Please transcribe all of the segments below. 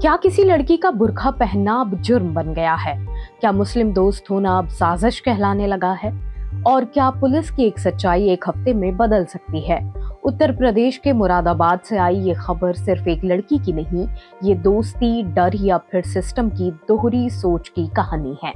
क्या किसी लड़की का बुर्का पहनना अब जुर्म बन गया है? क्या मुस्लिम दोस्त होना अब साजिश कहलाने लगा है? और क्या पुलिस की एक सच्चाई एक हफ्ते में बदल सकती है? उत्तर प्रदेश के मुरादाबाद से आई ये खबर सिर्फ एक लड़की की नहीं, ये दोस्ती, डर या फिर सिस्टम की दोहरी सोच की कहानी है।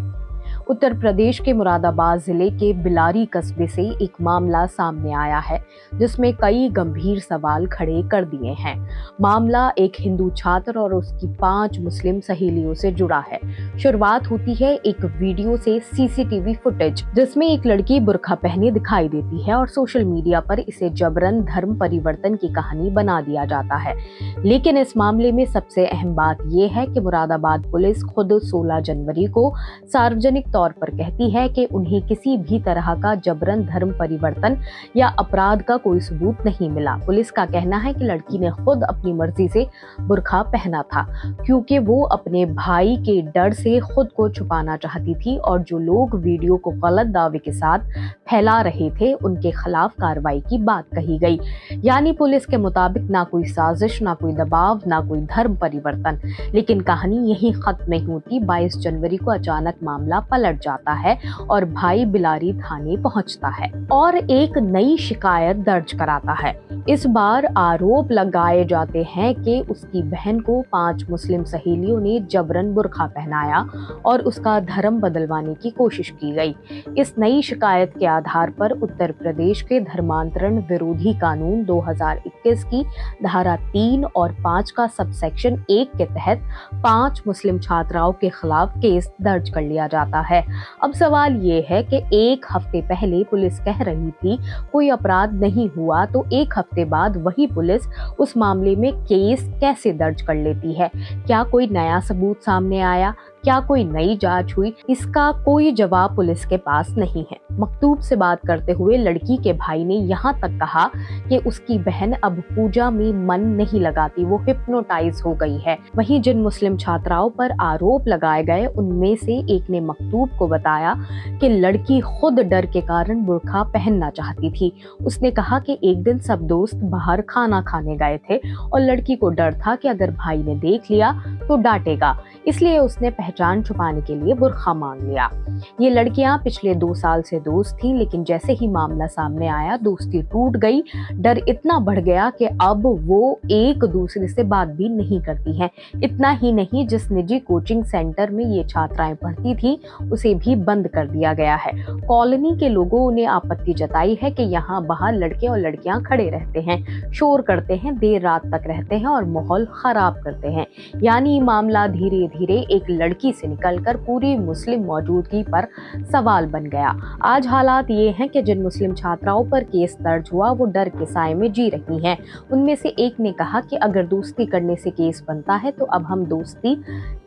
उत्तर प्रदेश के मुरादाबाद जिले के बिलारी कस्बे से एक मामला सामने आया है, जिसमें कई गंभीर सवाल खड़े कर दिए हैं। मामला एक हिंदू छात्र और उसकी 5 मुस्लिम सहेलियों से जुड़ा है। शुरुआत होती है एक वीडियो से सीसीटीवी फुटेज, जिसमें एक लड़की बुर्का पहने दिखाई देती है और सोशल मीडिया पर इसे जबरन धर्म परिवर्तन की कहानी बना दिया जाता है। लेकिन इस मामले में सबसे अहम बात यह है कि मुरादाबाद पुलिस खुद 16 जनवरी को सार्वजनिक तौर पर कहती है कि उन्हें किसी भी तरह का जबरन धर्म परिवर्तन या अपराध का कोई सबूत नहीं मिला। पुलिस का कहना है कि लड़की ने खुद अपनी मर्जी से बुर्का पहना था, क्योंकि वो अपने भाई के डर से खुद को छुपाना चाहती थी और जो लोग वीडियो को गलत दावे के साथ फैला रहे थे उनके खिलाफ कार्रवाई की बात कही गई। यानी पुलिस के मुताबिक ना कोई साजिश, ना कोई दबाव, ना कोई धर्म परिवर्तन। लेकिन कहानी यहीं खत्म नहीं होती। 22 जनवरी को अचानक मामला पलट जाता है और भाई बिलारी थाने पहुंचता है और एक नई शिकायत दर्ज कराता है। इस बार आरोप लगाए जाते हैं कि उसकी बहन को 5 मुस्लिम सहेलियों ने जबरन बुर्का पहनाया और उसका धर्म बदलवाने की कोशिश की गई। इस नई शिकायत के आधार पर उत्तर प्रदेश के धर्मांतरण विरोधी कानून 2021 की धारा 3 और 5 का सबसेक्शन 1 के तहत 5 मुस्लिम छात्राओं के खिलाफ केस दर्ज कर लिया जाता है। अब सवाल ये है कि एक हफ्ते पहले पुलिस कह रही थी कोई अपराध नहीं हुआ, तो एक हफ्ते बाद वही पुलिस उस मामले में केस कैसे दर्ज कर लेती है? क्या कोई नया सबूत सामने आया? क्या कोई नई जांच हुई? इसका कोई जवाब पुलिस के पास नहीं है। मकतूब से बात करते हुए लड़की के भाई ने यहाँ तक कहा कि उसकी बहन अब पूजा में मन नहीं लगाती, वो हिप्नोटाइज हो गई है। वहीं जिन मुस्लिम छात्राओं पर आरोप लगाए गए उनमें से एक ने मकतूब को बताया कि लड़की खुद डर के कारण बुर्का पहनना चाहती थी। उसने कहा कि एक दिन सब दोस्त बाहर खाना खाने गए थे और लड़की को डर था कि अगर भाई ने देख लिया तो डांटेगा, इसलिए उसने पहचान छुपाने के लिए बुर्का मांग लिया। ये लड़कियां पिछले 2 साल से दोस्त थीं, लेकिन जैसे ही मामला सामने आया दोस्ती टूट गई। डर इतना बढ़ गया कि अब वो एक दूसरे से बात भी नहीं करती हैं। इतना ही नहीं, जिस निजी कोचिंग सेंटर में ये छात्राएं पढ़ती थीं उसे भी बंद कर दिया गया है। कॉलोनी के लोगों ने आपत्ति जताई है कि यहाँ बाहर लड़के और लड़कियां खड़े रहते हैं, शोर करते हैं, देर रात तक रहते हैं और माहौल खराब करते हैं। यानी मामला धीरे धीरे एक लड़की से निकलकर पूरी मुस्लिम मौजूदगी पर सवाल बन गया। आज हालात ये हैं कि जिन मुस्लिम छात्राओं पर केस दर्ज हुआ वो डर के साए में जी रही हैं। उनमें से एक ने कहा कि अगर दोस्ती करने से केस बनता है तो अब हम दोस्ती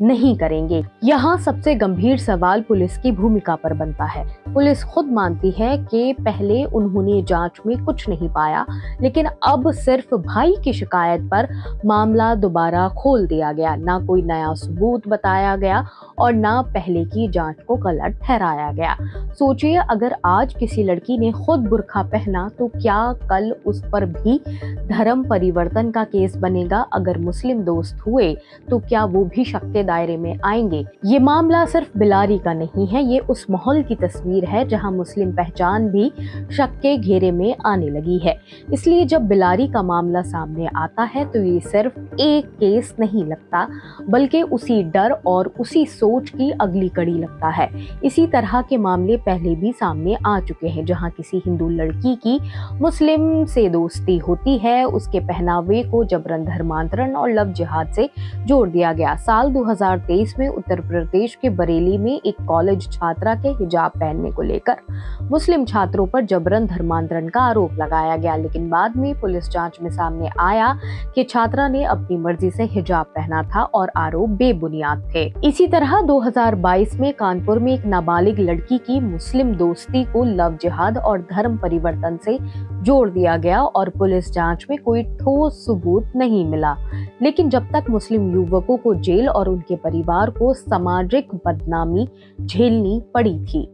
नहीं करेंगे। यहाँ सबसे गंभीर सवाल पुलिस की भूमिका पर बनता है। पुलिस खुद मानती है कि पहले उन्होंने जांच में कुछ नहीं पाया, लेकिन अब सिर्फ भाई की शिकायत पर मामला दोबारा खोल दिया गया। ना कोई नया सबूत बताया गया और ना पहले की जांच को गलत ठहराया गया। सोचिए, अगर आज किसी लड़की ने खुद बुर्का पहना तो क्या कल उस पर भी धर्म परिवर्तन का केस बनेगा? अगर मुस्लिम दोस्त हुए तो क्या वो भी शक के दायरे में आएंगे? ये मामला सिर्फ बिलारी का नहीं है, ये उस माहौल की तस्वीर है जहां मुस्लिम पहचान भी शक के घेरे में आने लगी है। इसलिए जब बिलारी का मामला सामने आता है तो ये सिर्फ एक केस नहीं लगता, बल्कि उसी डर और उसी सोच की अगली कड़ी लगता है। इसी तरह के मामले पहले भी सामने आ चुके हैं, जहां किसी हिंदू लड़की की मुस्लिम से दोस्ती होती है, उसके पहनावे को जबरन धर्मांतरण और लव जिहाद से जोड़ दिया गया। साल 2023 में उत्तर प्रदेश के बरेली में एक कॉलेज छात्रा के हिजाब पहनने को लेकर मुस्लिम छात्रों पर जबरन धर्मांतरण का आरोप लगाया गया, लेकिन बाद में पुलिस जांच में सामने आया कि छात्रा ने अपनी मर्जी से हिजाब पहना था और आरोप बेबुनियाद थे। इसी तरह 2022 में कानपुर में एक नाबालिग लड़की की मुस्लिम दोस्ती को लव जिहाद और धर्म परिवर्तन से जोड़ दिया गया और पुलिस जांच में कोई ठोस सबूत नहीं मिला। लेकिन जब तक मुस्लिम युवकों को जेल और उनके परिवार को सामाजिक बदनामी झेलनी पड़ी थी,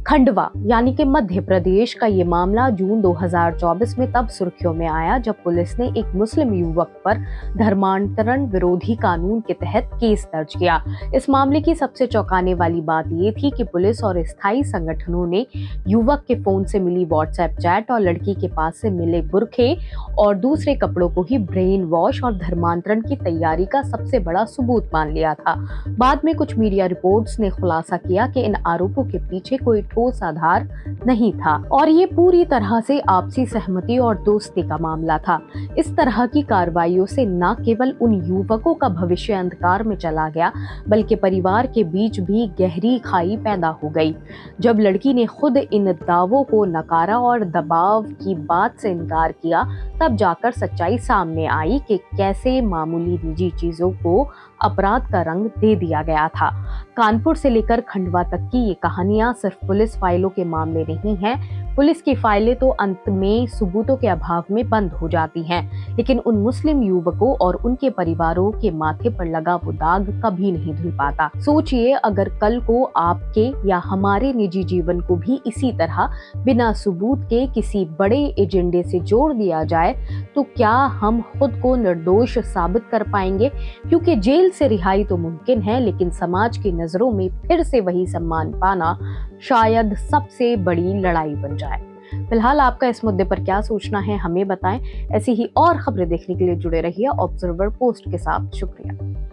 खंडवा यानी कि मध्य प्रदेश का ये मामला जून 2024 में तब सुर्खियों में आया जब पुलिस ने एक मुस्लिम युवक पर धर्मांतरण विरोधी कानून के तहत केस दर्ज किया। इस मामले की सबसे चौंकाने वाली बात ये थी कि पुलिस और स्थायी संगठनों ने युवक के फोन से मिली व्हाट्सएप चैट और लड़की के पास से मिले बुरखे और दूसरे कपड़ों को ही ब्रेन वॉश और धर्मांतरण की तैयारी का सबसे बड़ा सबूत मान लिया था। बाद में कुछ मीडिया रिपोर्ट्स ने खुलासा किया कि इन आरोपों के पीछे कोई ठोस आधार नहीं था और ये पूरी तरह से आपसी सहमति और दोस्ती का मामला था। इस तरह की कार्रवाइयों से न केवल उन युवकों का भविष्य अंधकार में चला गया बल्कि परिवार के बीच भी गहरी खाई पैदा हो गई। जब लड़की ने खुद इन दावों को नकारा और दबाव की बात से इनकार किया तब जाकर सच्चाई सामने आई कि कैसे मामूली निजी चीजों को अपराध का रंग दे दिया गया था। कानपुर से लेकर खंडवा तक की ये कहानियां सिर्फ पुलिस फाइलों के मामले नहीं हैं। पुलिस की फाइलें तो अंत में सबूतों के अभाव में बंद हो जाती हैं, लेकिन उन मुस्लिम युवकों और उनके परिवारों के माथे पर लगा वो दाग कभी नहीं धुल पाता। सोचिए, अगर कल को आपके या हमारे निजी जीवन को भी इसी तरह बिना सबूत के किसी बड़े एजेंडे से जोड़ दिया जाए तो क्या हम खुद को निर्दोष साबित कर पाएंगे? क्योंकि जेल से रिहाई तो मुमकिन है, लेकिन समाज की नजरों में फिर से वही सम्मान पाना शायद सबसे बड़ी लड़ाई बन जाए। फिलहाल आपका इस मुद्दे पर क्या सोचना है हमें बताएं। ऐसी ही और खबरें देखने के लिए जुड़े रहिए ऑब्जर्वर पोस्ट के साथ। शुक्रिया।